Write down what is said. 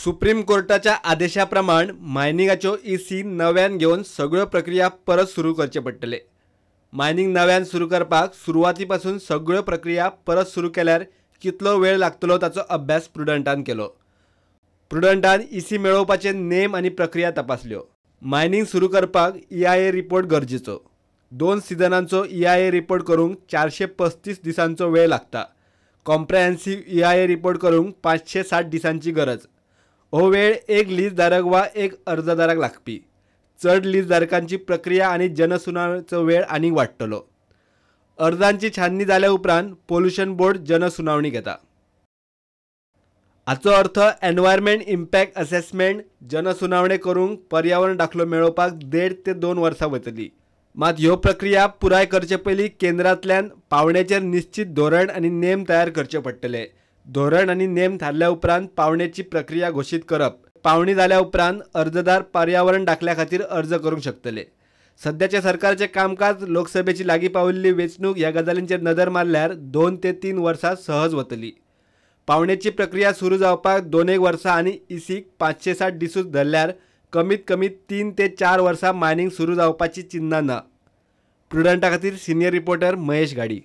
Supreme कोर्टाच्या आदेशाप्रमाण मायनिंगाच्यो EC नव्यान घेवन सगळ्यो प्रक्रिया परत सुरू करचे पडटले। मायनिंग नव्यान सुरू करपाक सुरवातीपासून सगळ्यो प्रक्रिया परत सुरू केल्यार कितलो वेळ लागतलो ताचो अभ्यास प्रुडंटान केलो। प्रुडंटान ईसी मेळोवपाचे नेम आनी प्रक्रिया तपासल्यो। मायनिंग सुरू करपाक EIA रिपोर्ट गरजेचो। 2 सिजनांचो EIA रिपोर्ट करूंक 435 दिसांचो वेळ लागता। कॉम्प्रेहेन्सिव्ह EIA रिपोर्ट करूंक 560 दिसांची गरज। हो वेळ एक लीजधारक वा एक अर्जदाराक लागपी। चड लीजधारकांची प्रक्रिया आनी जनसुनावणेचो वेळ आनीक वाडटलो। अर्जांची छाननी जाल्या उपरांत पोल्युशन बोर्ड जनसुनावणी घेता। हाचो अर्थ एनवायरमेंट इम्पॅक्ट असेसमेंट जनसुनावणे करूंक पर्यावरण दाखलो मेळोवपाक 1.5 ते 2 वर्सां वतली। मात ह्यो प्रक्रिया पुराय करचे पयलीं केंद्रांतल्यान पावंड्याचेर निश्चित धोरण आनी नेम तयार करचे पडटले। धोरण आनी नेम थारल्या उपरांत पावंड्याची प्रक्रिया घोशीत करप। पावणी जाल्या उपरांत अर्जदार पर्यावरण दाखल्या खातीर अर्ज करूंक शकतले। सध्याचे सरकारचे कामकाज लोकसभेची लागीं पाविल्ली वेंचणूक ह्या गजालींचेर नदर मारल्यार 2 ते 3 वर्सां सहज वतली। पावण्याची प्रक्रिया सुरू जावपाक 2-1 वर्सां आनी ईसीक 560 दिसूच धरल्यार कमीत कमी 3 ते 4 वर्सां मायनिंग सुरू जावपाची चिन्नां ना। प्रुडंटा खातीर सिनियर रिपोर्टर महेश गाडी।